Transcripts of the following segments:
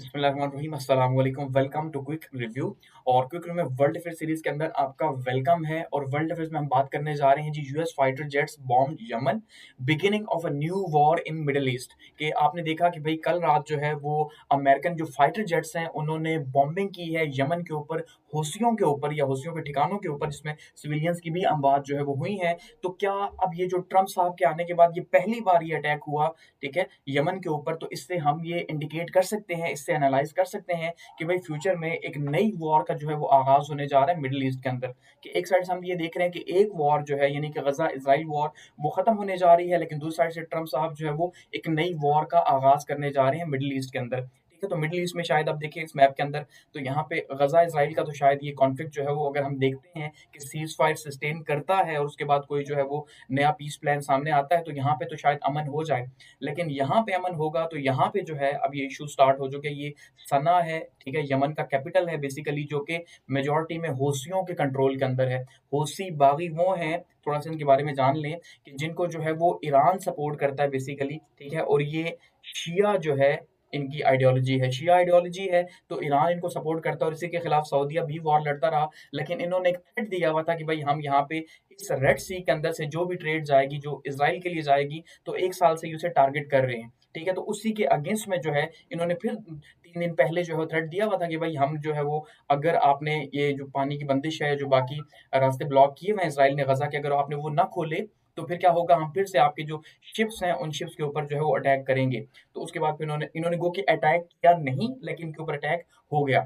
बिस्मिल्लाहिर्रहमानिर्रहीम, अस्सलाम वालेकुम। Welcome to quick review. और क्विक रिव्यू में वर्ल्ड अफेयर सीरीज के अंदर आपका वेलकम है। और वर्ल्ड अफेयर्स में हम बात करने जा रहे हैं जी US fighter jets bomb Yemen, beginning of a new war in Middle East. कि आपने देखा कि भाई कल रात जो है वो अमेरिकन जो फाइटर जेट्स हैं उन्होंने बॉम्बिंग की है यमन के ऊपर, हौसियों के ऊपर या हौसियों के ठिकानों के ऊपर, जिसमें सिविलियंस की भी अमवात जो है वो हुई है। तो क्या अब ये जो ट्रंप साहब के आने के बाद ये पहली बार ये अटैक हुआ, ठीक है, यमन के ऊपर, तो इससे हम ये इंडिकेट कर सकते हैं, इससे एनालाइज कर सकते हैं कि भाई फ्यूचर में एक नई वॉर का जो है वो आगाज होने जा रहा है मिडिल ईस्ट के अंदर। कि एक साइड से हम ये देख रहे हैं कि एक वॉर जो है यानी कि गजा इसराइल वॉर वो खत्म होने जा रही है, लेकिन दूसरी साइड से ट्रंप साहब जो है वो एक नई वॉर का आगाज करने जा रहे हैं मिडिल ईस्ट के अंदर। ठीक है, तो मिडिल ईस्ट में शायद आप देखिए इस मैप के अंदर, तो यहाँ पे गजा इसराइल का तो शायद ये कॉन्फ्लिक्ट जो है वो अगर हम देखते हैं कि सीज फायर सस्टेन करता है और उसके बाद कोई जो है वो नया पीस प्लान सामने आता है, तो यहाँ पे तो शायद अमन हो जाए। लेकिन यहाँ पे अमन होगा तो यहाँ पे जो है अब ये इशू स्टार्ट हो चुके हैं। ये सना है, ठीक है, यमन का कैपिटल है बेसिकली, जो कि मेजॉरिटी में हौसियों के कंट्रोल के अंदर है। हौसी बागी वो हैं, थोड़ा सा इनके बारे में जान लें, कि जिनको जो है वो ईरान सपोर्ट करता है बेसिकली, ठीक है, और ये शिया जो है इनकी आइडियोलॉजी है, शिया आइडियोलॉजी है, तो ईरान इनको सपोर्ट करता है और इसी के खिलाफ सऊदीया भी वॉर लड़ता रहा। लेकिन इन्होंने एक थ्रेट दिया हुआ था कि भाई हम यहाँ पे इस रेड सी के अंदर से जो भी ट्रेड जाएगी, जो इज़राइल के लिए जाएगी, तो 1 साल से ये उसे टारगेट कर रहे हैं। ठीक है? तो उसी के अगेंस्ट में जो है इन्होंने फिर 3 दिन पहले जो है थ्रेट दिया हुआ था कि भाई हम जो है वो, अगर आपने ये जो पानी की बंदिश है, जो बाकी रास्ते ब्लॉक किए हुए हैं इज़राइल ने गज़ा के, अगर आपने वो ना खोले, तो फिर क्या होगा, हम फिर से आपके जो शिप्स हैं, उन शिप्स के ऊपर जो है वो अटैक करेंगे। तो उसके बाद फिर इन्होंने इन्होंने गो कि अटैक किया नहीं, लेकिन इनके ऊपर अटैक हो गया।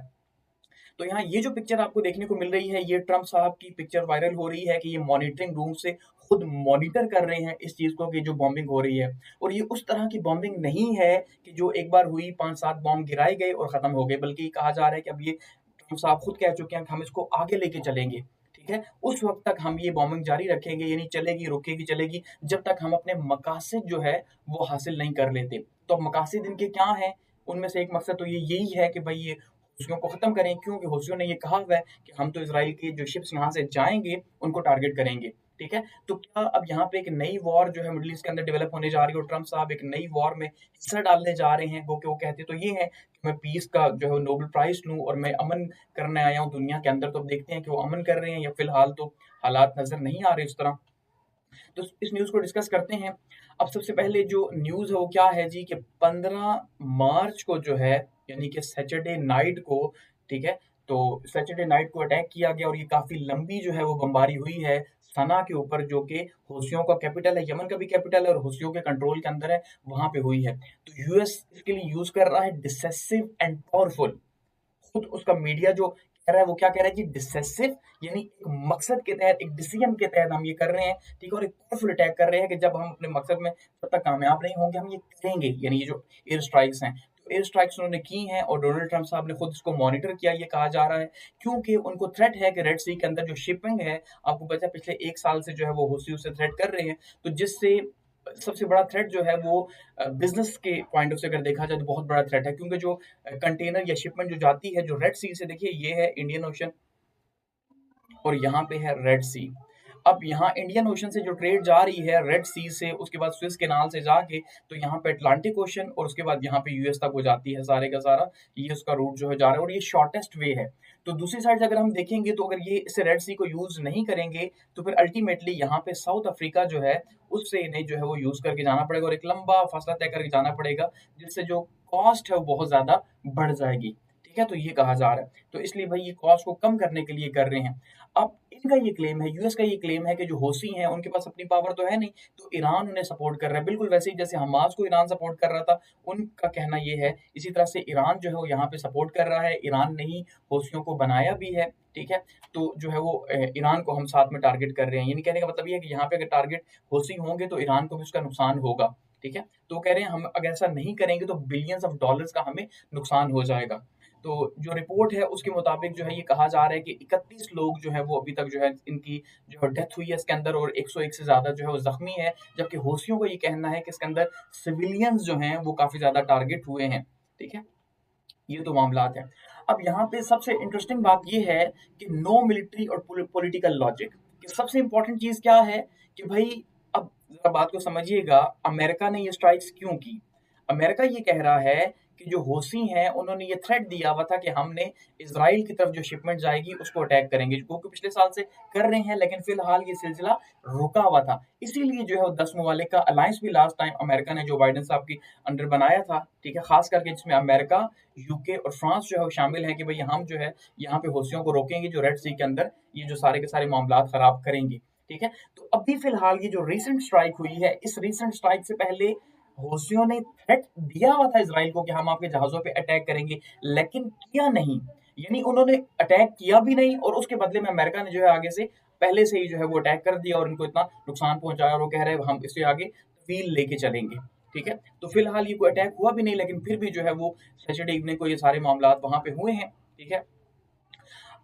तो यहाँ ये जो पिक्चर आपको देखने को मिल रही है, ये ट्रंप साहब की पिक्चर वायरल हो रही है कि ये मॉनिटरिंग रूम से खुद मॉनिटर कर रहे हैं इस चीज़ को कि जो बॉम्बिंग हो रही है। और ये उस तरह की बॉम्बिंग नहीं है कि जो एक बार हुई, 5-7 बॉम्ब गिराए गए और खत्म हो गए, बल्कि कहा जा रहा है कि अब ये ट्रंप साहब खुद कह चुके हैं कि हम इसको आगे लेके चलेंगे। ठीक है? उस वक़्त तक हम ये बॉम्बिंग जारी रखेंगे, यानी चलेगी, रुकेगी, चलेगी, जब तक हम अपने मकासद जो है वो हासिल नहीं कर लेते। तो अब मकासद इनके क्या हैं? उनमें से एक मकसद तो ये यही है कि भई ये हौसियों को खत्म करें, क्योंकि हौसियों ने ये कहा हुआ है कि हम तो इज़राइल की जो शिप्स यहाँ से जाएँगे, उनको टारगेट करेंगे, ठीक है? तो क्या अब यहाँ पे एक नई वॉर जो है मिडल ईस्ट के अंदर डेवलप होने जा रही है और ट्रंप साहब एक नई वॉर में हिस्सा डालने जा रहे हैं, वो कहते तो ये हैं कि मैं पीस का जो है नोबेल प्राइज़ लूँ और मैं अमन करने आया हूँ दुनिया के अंदर। तो अब देखते हैं कि वो अमन कर रहे हैं या फिलहाल तो हालात नज़र नहीं आ रहे उस तरह। तो इस न्यूज़ को डिस्कस करते हैं। अब सबसे पहले जो न्यूज़ है वो क्या है जी, कि 15 मार्च को जो है, यानी कि सैटरडे नाइट को, ठीक है, तो सैटरडे नाइट को अटैक किया गया और ये काफ़ी लंबी जो है वो बमबारी हुई है सना के ऊपर, जो कि हौसियों का कैपिटल है, यमन का भी कैपिटल है और हौसियों के कंट्रोल के अंदर है, वहाँ पे हुई है। तो यूएस इसके लिए यूज़ कर रहा है डिसेसिव एंड पावरफुल। खुद उसका मीडिया जो कह रहा है वो क्या कह रहा है कि डिसेसिव, यानी एक मकसद के तहत, एक डिसीजन के तहत हम ये कर रहे हैं, ठीक है, और एक पावरफुल अटैक कर रहे हैं कि जब हम अपने मकसद में तब तक कामयाब नहीं होंगे, हम ये करेंगे। यानी ये जो एयर स्ट्राइक्स हैं, तो एयर स्ट्राइक्स उन्होंने की हैं और डोनाल्ड ट्रंप साहब ने खुद इसको मॉनिटर किया, ये कहा जा रहा है, क्योंकि उनको थ्रेट है कि रेड सी के अंदर जो शिपिंग है, आपको पता है पिछले 1 साल से जो है वो हूसी उसे थ्रेट कर रहे हैं, तो जिससे सबसे बड़ा थ्रेट जो है वो बिज़नेस के पॉइंट ऑफ से अगर देखा जाए तो बहुत बड़ा थ्रेट है, क्योंकि जो कंटेनर या शिपमेंट जो जाती है, जो रेड सी से, देखिए ये है इंडियन ओशन और यहाँ पे है रेड सी। अब यहाँ इंडियन ओशन से जो ट्रेड जा रही है रेड सी से, उसके बाद स्विस कैनाल से जाके, तो यहाँ पे अटलांटिक ओशन और उसके बाद यहाँ पे यूएस तक वो जाती है सारे का सारा, ये उसका रूट जो है जा रहा है और ये शॉर्टेस्ट वे है। तो दूसरी साइड से अगर हम देखेंगे, तो अगर ये इस रेड सी को यूज़ नहीं करेंगे, तो फिर अल्टीमेटली यहाँ पे साउथ अफ्रीका जो है, उससे इन्हें जो है वो यूज़ करके जाना पड़ेगा और एक लंबा फासला तय करके जाना पड़ेगा, जिससे जो कॉस्ट है वो बहुत ज़्यादा बढ़ जाएगी। ठीक है? तो ये कहा जा रहा है। तो इसलिए भाई ये कॉस्ट को कम करने के लिए कर रहे हैं। अब इनका ये क्लेम है, यूएस का ये क्लेम है कि जो हौसी हैं, उनके पास अपनी पावर तो है नहीं, तो ईरान उन्हें सपोर्ट कर रहा है। बिल्कुल वैसे ही जैसे हमास को ईरान सपोर्ट कर रहा था, उनका कहना ये है, इसी तरह से ईरान जो है वो यहाँ पे सपोर्ट कर रहा है। ईरान ने ही हौसियों को बनाया भी है, ठीक है? तो जो है वो ईरान को हम साथ में टारगेट कर रहे हैं। यानी कहने का मतलब ये है कि यहाँ पे अगर टारगेट हौसी होंगे, तो ईरान को भी उसका नुकसान होगा, ठीक है? तो कह रहे हैं हम अगर ऐसा नहीं करेंगे, तो बिलियंस ऑफ डॉलर्स का हमें नुकसान हो जाएगा। तो जो रिपोर्ट है उसके मुताबिक जो है ये कहा जा रहा है कि 31 लोग जो हैं वो अभी तक जो है इनकी जो है डेथ हुई है इसके अंदर और 101 से ज़्यादा जो है वो ज़ख्मी है। जबकि हौसियों का ये कहना है कि इसके अंदर सिविलियंस जो हैं वो काफ़ी ज़्यादा टारगेट हुए हैं। ठीक है? ये तो मामलात हैं। अब यहाँ पे सबसे इंटरेस्टिंग बात ये है कि नो मिलिट्री और पॉलिटिकल लॉजिक, कि सबसे इम्पोर्टेंट चीज़ क्या है कि भई अब ज़रा बात को समझिएगा, अमेरिका ने ये स्ट्राइक्स क्यों की? अमेरिका ये कह रहा है कि जो हूसी हैं उन्होंने ये थ्रेट दिया हुआ था कि हमने इज़राइल की तरफ जो शिपमेंट जाएगी उसको अटैक करेंगे, जो कि पिछले साल से कर रहे हैं, लेकिन फिलहाल ये सिलसिला रुका हुआ था। इसीलिए जो है वो 10 ममालिक का अलायंस भी लास्ट टाइम अमेरिका ने जो बाइडेन साहब की अंडर बनाया था, ठीक है? ख़ास करके जिसमें अमेरिका, यूके और फ्रांस जो है वो शामिल हैं कि भई हम जो है यहाँ पे हूसियों को रोकेंगे जो रेड सी के अंदर ये जो सारे के सारे मामलात ख़राब करेंगे, ठीक है? तो अभी फिलहाल ये जो रीसेंट स्ट्राइक हुई है, इस रीसेंट स्ट्राइक से पहले हूसियों ने थ्रेट दिया हुआ था इज़राइल को कि हम आपके जहाज़ों पे अटैक करेंगे, लेकिन किया नहीं। यानी उन्होंने अटैक किया भी नहीं और उसके बदले में अमेरिका ने जो है आगे से पहले से ही जो है वो अटैक कर दिया और इनको इतना नुकसान पहुँचाया और वो कह रहे हैं हम इससे आगे तफवील लेके चलेंगे, ठीक है? तो फिलहाल ये कोई अटैक हुआ भी नहीं, लेकिन फिर भी जो है वो सैटरडे इवनिंग को ये सारे मामलात वहाँ पे हुए हैं, ठीक है?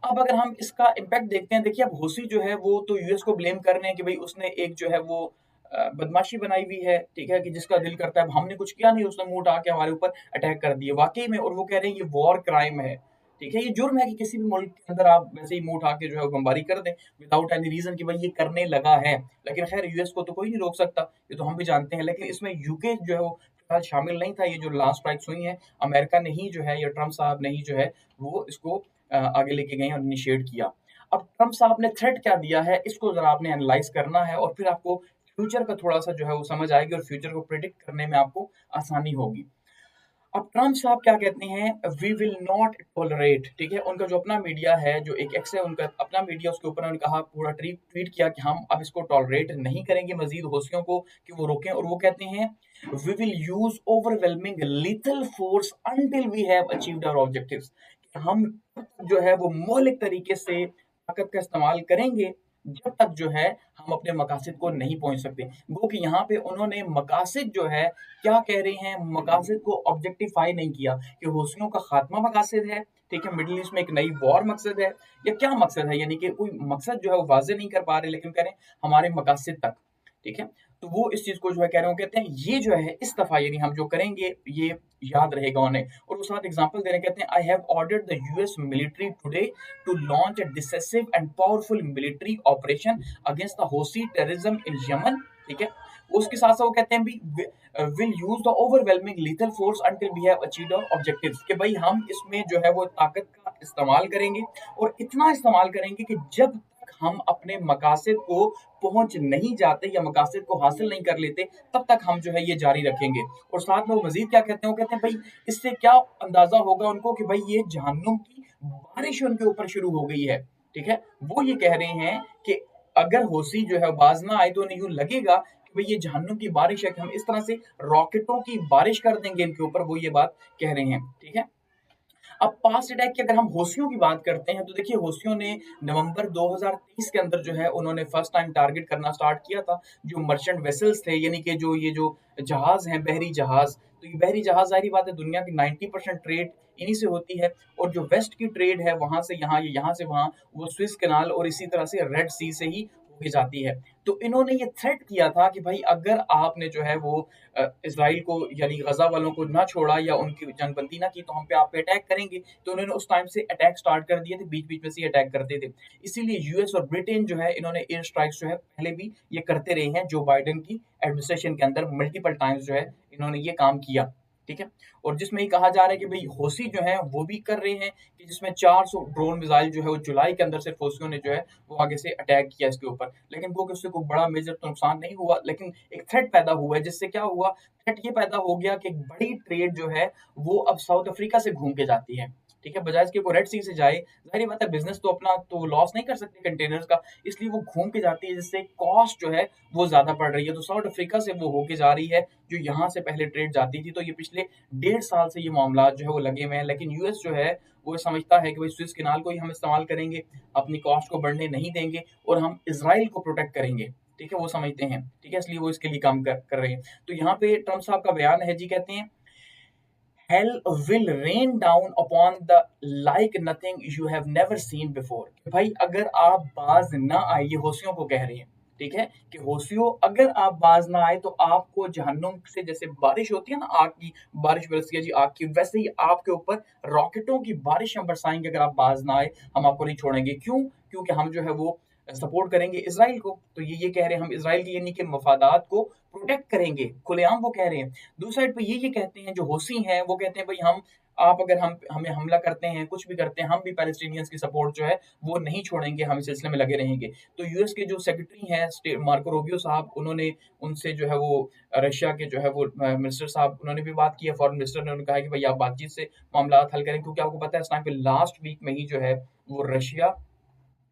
अब अगर हम इसका इम्पैक्ट देखते हैं, देखिए अब हूसी जो है वो तो यूएस को ब्लेम कर रहे हैं कि भाई उसने एक जो है वो बदमाशी बनाई हुई है, ठीक है? कि जिसका दिल करता है, अब हमने कुछ किया नहीं, उसने मुँह उठा के हमारे ऊपर अटैक कर दिए। वाक़ई में और वो कह रहे हैं ये वॉर क्राइम है, ठीक है? ये जुर्म है कि किसी भी मुल्क के अंदर आप वैसे ही मुँह उठा के जो है बमबारी कर दें विदाउट एनी रीज़न कि भाई ये करने लगा है। लेकिन ख़ैर यूएस को तो कोई नहीं रोक सकता, ये तो हम भी जानते हैं। लेकिन इसमें यूके जो है वो फिलहाल शामिल नहीं था, ये जो लास्ट स्ट्राइक्स हुई हैं, अमेरिका ने ही जो है या ट्रम्प साहब ने ही जो है वो इसको आगे लेके गए और इनिशिएट किया। अब ट्रम्प साहब ने थ्रेट क्या दिया है, इसको ज़रा आपने एनालाइज़ करना है और फिर आपको फ्यूचर का थोड़ा-सा जो है वो समझ आएगी और फ्यूचर को प्रेडिक्ट करने में आपको आसानी होगी। अब ट्रम्प साहब क्या कहते हैं, वी विल नॉट टॉलरेट, ठीक है? उनका जो अपना मीडिया है, जो एक एक्स है उनका अपना मीडिया, उसके ऊपर उन्होंने कहा पूरा ट्वीट किया कि हम अब इसको टॉलरेट नहीं करेंगे मज़ीद हौसियों को कि वो रोकें और वो कहते हैं we will use overwhelming lethal force until we have achieved our objectives. हम जो है वो मौलिक तरीके से ताकत का इस्तेमाल करेंगे जब तक जो है हम अपने मकासद को नहीं पहुंच सकते। गो कि यहाँ पे उन्होंने मकासद जो है क्या कह रहे हैं, मकासद को ऑब्जेक्टिफाई नहीं किया कि हौसियों का खात्मा मकासद है, ठीक है? मिडल ईस्ट में एक नई वॉर मकसद है या क्या मकसद है, यानी कि कोई मकसद जो है वो वाजे नहीं कर पा रहे, लेकिन कह रहे हैं हमारे मकासद तक, ठीक है? तो वो इस चीज को जो है कह रहे हो, कहते हैं ये जो है इस दफा यानी हम जो करेंगे ये याद रहेगा उन्हें। और उस साथ एग्जांपल दे रहे हैं, कहते हैं I have ordered the US military today to launch a decisive and powerful military operation against the Houthi terrorism in Yemen, ठीक है? उसके साथ साथ वो कहते हैं we will use the overwhelming lethal force until we have achieved our objectives, कि भाई हम इसमें जो है वो ताकत का इस्तेमाल करेंगे और इतना इस्तेमाल करेंगे कि जब तक हम अपने मकासद को पहुंच नहीं जाते या मकासद को हासिल नहीं कर लेते, तब तक हम जो है ये जारी रखेंगे। और साथ में वो मजीद क्या कहते हैं, वो कहते हैं भाई इससे क्या अंदाजा होगा उनको कि भाई ये जहन्नुम की बारिश उनके ऊपर शुरू हो गई है, ठीक है? वो ये कह रहे हैं कि अगर हौसी जो है बाज ना आए तो उन्हें यूं लगेगा कि भाई ये जहन्नुम की बारिश है, कि हम इस तरह से रॉकेटों की बारिश कर देंगे इनके ऊपर, वो ये बात कह रहे हैं, ठीक है? अब पास्ट अटैक की अगर हम हौसियों की बात करते हैं तो देखिए हौसियों ने नवंबर 2023 के अंदर जो है उन्होंने फर्स्ट टाइम टारगेट करना स्टार्ट किया था जो मर्चेंट वेसल्स थे, यानी कि जो ये जो जहाज हैं, बहरी जहाज। तो ये बहरी जहाज जाहिर बात है दुनिया की 90% ट्रेड इन्हीं से होती है और जो वेस्ट की ट्रेड है वहां से यहाँ, ये यहाँ से वहां, वो स्विस कनाल और इसी तरह से रेड सी से ही होके जाती है। तो इन्होंने ये थ्रेट किया था कि भाई अगर आपने जो है वो इसराइल को यानी गजा वालों को ना छोड़ा या उनकी जंगबंदी ना की तो हम पे आप पे अटैक करेंगे। तो उन्होंने उस टाइम से अटैक स्टार्ट कर दिए थे, बीच-बीच में से अटैक करते थे। इसीलिए यूएस और ब्रिटेन जो है इन्होंने एयर स्ट्राइक्स जो है पहले भी ये करते रहे हैं, जो बाइडेन की एडमिनिस्ट्रेशन के अंदर मल्टीपल टाइम्स जो है इन्होंने ये काम किया, ठीक है? और जिसमें ये कहा जा रहा है कि भाई हौसी जो है वो भी कर रहे हैं कि जिसमें 400 ड्रोन मिसाइल जो है वो जुलाई के अंदर सिर्फ हौसियों ने जो है वो आगे से अटैक किया इसके ऊपर। लेकिन वो कि उससे कोई बड़ा मेजर तो नुकसान नहीं हुआ, लेकिन एक थ्रेट पैदा हुआ है, जिससे क्या हुआ, थ्रेट ये पैदा हो गया कि एक बड़ी ट्रेड जो है वो अब साउथ अफ्रीका से घूम के जाती है, ठीक है? बजाय इसके वो रेड सी से जाए, ज़ाहिर बात है बिज़नेस तो अपना तो लॉस नहीं कर सकते कंटेनर्स का, इसलिए वो घूम के जाती है, जिससे कॉस्ट जो है वो ज़्यादा पड़ रही है। तो साउथ अफ्रीका से वो होके जा रही है, जो यहाँ से पहले ट्रेड जाती थी। तो ये पिछले 1.5 साल से ये मामलात जो है वो लगे हुए हैं। लेकिन यूएस जो है वो समझता है कि भाई स्विस कैनाल को ही हम इस्तेमाल करेंगे, अपनी कॉस्ट को बढ़ने नहीं देंगे और हम इज़राइल को प्रोटेक्ट करेंगे, ठीक है? वो समझते हैं, ठीक है? इसलिए वो इसके लिए काम कर रहे हैं। तो यहाँ पे ट्रम्प साहब का बयान है जी, कहते हैं hell will rain down upon the like nothing you have never seen before. भाई अगर आप बाज ना आए, ये हौसियों को कह रहे हैं, ठीक है? कि हौसियों अगर आप बाज ना आए तो आपको जहन्नुम से जैसे बारिश होती है ना, आग की बारिश बरसती है जी आग की, वैसे ही आपके ऊपर रॉकेटों की बारिश हम बरसाएंगे अगर आप बाज ना आए, हम आपको नहीं छोड़ेंगे। क्यों? क्योंकि हम जो है वो सपोर्ट करेंगे इसराइल को। तो ये कह रहे हैं हम इसराइल की यानी कि मफादात को प्रोटेक्ट करेंगे, खुलेआम वो कह रहे हैं। दूसरी साइड पे ये कहते हैं, जो हौसी हैं वो कहते हैं भाई हम आप अगर हम हमें हमला करते हैं, कुछ भी करते हैं, हम भी पैलेस्टीनियंस की सपोर्ट जो है वो नहीं छोड़ेंगे, हम इस सिलसिले में लगे रहेंगे। तो यूएस के जो सेक्रेटरी हैं मार्को रूबियो साहब, उन्होंने उनसे जो है वो रशिया के जो है वो मिनिस्टर साहब, उन्होंने भी बात की है, फॉरेन मिनिस्टर ने उन्होंने कहा है कि भाई आप बातचीत से मामला हल करें, क्योंकि आपको पता है इस टाइम पे लास्ट वीक में ही जो है वो रशिया,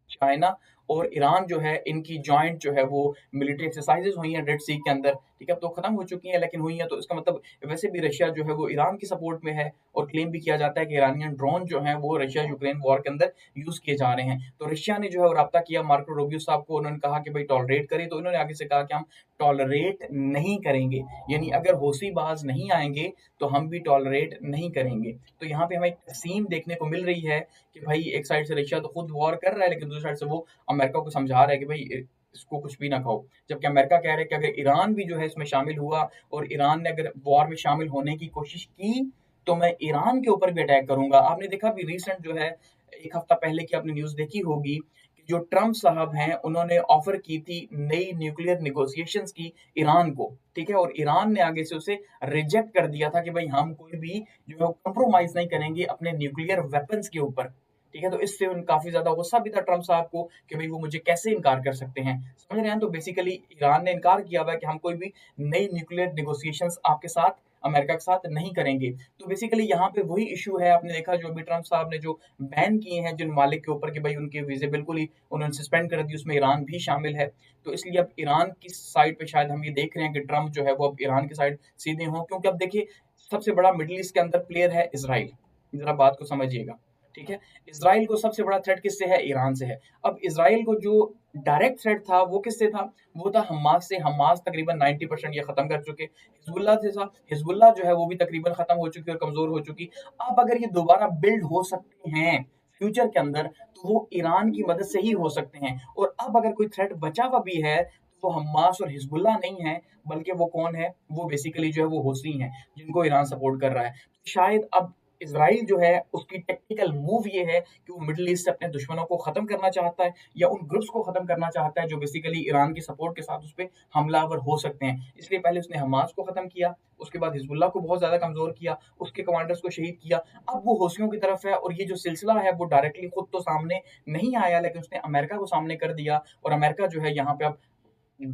चाइना और ईरान जो है इनकी जॉइंट जो है वो मिलिट्री एक्सरसाइजेज हुई हैं रेड सी के अंदर, ठीक है। अब तो खत्म हो चुकी हैं लेकिन हुई हैं, तो इसका मतलब वैसे भी रशिया जो है वो ईरान की सपोर्ट में है, और क्लेम भी किया जाता है कि ईरानियन ड्रोन जो हैं वो रशिया यूक्रेन वॉर के अंदर यूज किए जा रहे हैं। तो रशिया ने जो है वो राब्ता किया मार्को रूबियो साहब को, उन्होंने कहा कि भाई टॉलरेट करें, तो इन्होंने आगे से कहा कि हम टॉलरेट नहीं करेंगे, यानी अगर हौसीबाज नहीं आएंगे तो हम भी टॉलरेट नहीं करेंगे। तो यहाँ पे हमें एक तकसीम देखने को मिल रही है कि भाई एक साइड से रशिया तो खुद वॉर कर रहा है, लेकिन दूसरी साइड से वो अमेरिका को समझा रहा है कि भाई इसको कुछ भी ना खाओ। जबकि अमेरिका कह रहा है कि अगर ईरान भी जो है इसमें शामिल हुआ और ईरान ने अगर वॉर में शामिल होने की कोशिश की, तो मैं ईरान के ऊपर भी अटैक करूंगा। आपने देखा भी रिसेंट जो है, एक हफ्ता पहले की आपने न्यूज देखी होगी कि जो ट्रम्प साहब हैं उन्होंने ऑफर की थी नई न्यूक्लियर निगोशिएशंस की ईरान को, ठीक है, और ईरान ने आगे से उसे रिजेक्ट कर दिया था कि भाई हम कोई भी जो है कंप्रोमाइज नहीं करेंगे अपने न्यूक्लियर वेपन्स के ऊपर, ठीक है। तो इससे उन काफी ज्यादा गुस्सा भी था ट्रम्प साहब को कि भाई वो मुझे कैसे इनकार कर सकते हैं, समझ रहे हैं। तो बेसिकली ईरान ने इनकार किया हुआ है कि हम कोई भी नई न्यूक्लियर निगोशिएशंस आपके साथ, अमेरिका के साथ नहीं करेंगे। तो बेसिकली यहाँ पे वही इशू है, आपने देखा जो अभी ट्रम्प साहब ने जो बैन किए हैं जिन मालिक के ऊपर कि भाई उनके वीजे बिल्कुल ही उन्होंने सस्पेंड कर दी, उसमें ईरान भी शामिल है। तो इसलिए अब ईरान की साइड पे शायद हम ये देख रहे हैं कि ट्रम्प जो है वो अब ईरान की साइड सीधे हों, क्योंकि अब देखिए सबसे बड़ा मिडिल ईस्ट के अंदर प्लेयर है इसराइल, जरा बात को समझिएगा, ठीक है। इसराइल को सबसे बड़ा थ्रेट किससे है? ईरान से है। अब इसराइल को जो डायरेक्ट थ्रेट था वो किससे था? वो था हमास से। हमास तकरीबन 90% ये खत्म कर चुके। हिजबुल्लाह से था, हिजबुल्लाह जो है वो भी तकरीबन खत्म हो चुकी और कमजोर हो चुकी। अब अगर ये दोबारा बिल्ड हो सकते हैं फ्यूचर के अंदर, तो वो ईरान की मदद से ही हो सकते हैं। और अब अगर कोई थ्रेट बचा हुआ भी है तो वो हमास और हिजबुल्लाह नहीं है, बल्कि वो कौन है? वो बेसिकली जो है वो हौसी हैं, जिनको ईरान सपोर्ट कर रहा है। शायद अब इज़राइल जो है उसकी टेक्निकल मूव ये है कि वो मिडल ईस्ट से अपने दुश्मनों को खत्म करना चाहता है, या उन ग्रुप्स को खत्म करना चाहता है जो बेसिकली ईरान की सपोर्ट के साथ उस पे हमलावर हो सकते हैं। इसलिए पहले उसने हमास को खत्म किया, उसके बाद हिजबुल्लाह को बहुत ज्यादा कमजोर किया, उसके कमांडर्स को शहीद किया। अब वो हौसियों की तरफ है, और ये जो सिलसिला है वो डायरेक्टली खुद तो सामने नहीं आया, लेकिन उसने अमेरिका को सामने कर दिया, और अमेरिका जो है यहाँ पे अब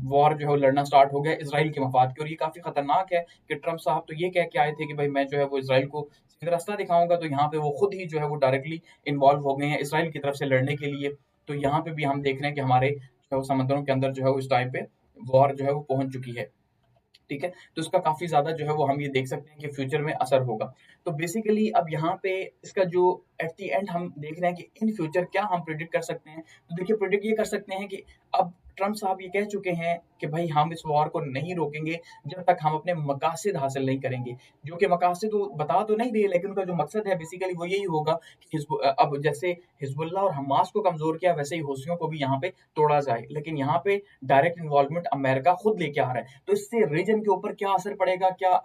वॉर जो है वो लड़ना स्टार्ट हो गया इसराइल के मफाद की। और ये काफी खतरनाक है कि ट्रम्प साहब तो ये कह के आए थे कि भाई मैं जो है वो इसराइल को सीधा रास्ता दिखाऊंगा, तो यहाँ पे वो खुद ही जो है वो डायरेक्टली इन्वॉल्व हो गए हैं इसराइल की तरफ से लड़ने के लिए। तो यहाँ पे भी हम देख रहे हैं कि हमारे जो है वो समंदरों के अंदर जो है वो इस टाइम पे वॉर जो है वो पहुंच चुकी है, ठीक है। तो इसका काफ़ी ज़्यादा जो है वो हम ये देख सकते हैं कि फ्यूचर में असर होगा। तो बेसिकली अब यहाँ पे इसका जो एट द एंड हम देख रहे हैं कि इन फ्यूचर क्या हम प्रेडिक्ट कर सकते हैं। तो देखिए प्रेडिक्ट ये कर सकते हैं कि अब ट्रम्प साहब ये कह चुके हैं कि भाई हम इस वॉर को नहीं रोकेंगे जब तक हम अपने मकासद हासिल नहीं करेंगे। जो कि मकासद वो बता तो नहीं रहे, लेकिन उनका जो मकसद है बेसिकली वो यही होगा कि अब जैसे हिजबुल्लाह और हमास को कमज़ोर किया, वैसे ही हौसियों को भी यहाँ पे तोड़ा जाए। लेकिन यहाँ पे डायरेक्ट इन्वॉल्वमेंट अमेरिका खुद लेके आ रहा है। तो इससे रीजन के ऊपर क्या असर पड़ेगा? क्या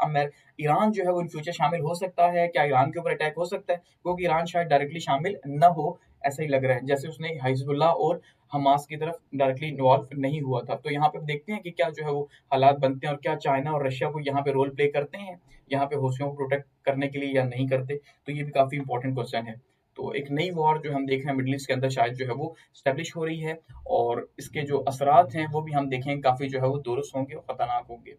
ईरान जो है वो इन फ्यूचर शामिल हो सकता है? क्या ईरान के ऊपर अटैक हो सकता है? क्योंकि ईरान शायद डायरेक्टली शामिल न हो, ऐसा ही लग रहा है, जैसे उसने हिजबुल्लाह और हमास की तरफ डायरेक्टली इन्वॉल्व नहीं हुआ था। तो यहाँ पे अब देखते हैं कि क्या जो है वो हालात बनते हैं, और क्या चाइना और रशिया को यहाँ पे रोल प्ले करते हैं यहाँ पे हौसियों को प्रोटेक्ट करने के लिए, या नहीं करते। तो ये भी काफी इंपॉर्टेंट क्वेश्चन है। तो एक नई वॉर जो हम देख रहे हैं मिडल ईस्ट के अंदर शायद जो है वो स्टेब्लिश हो रही है, और इसके जो असरात हैं वो भी हम देखेंगे काफी जो है वो दुरुस्त होंगे और खतरनाक होंगे।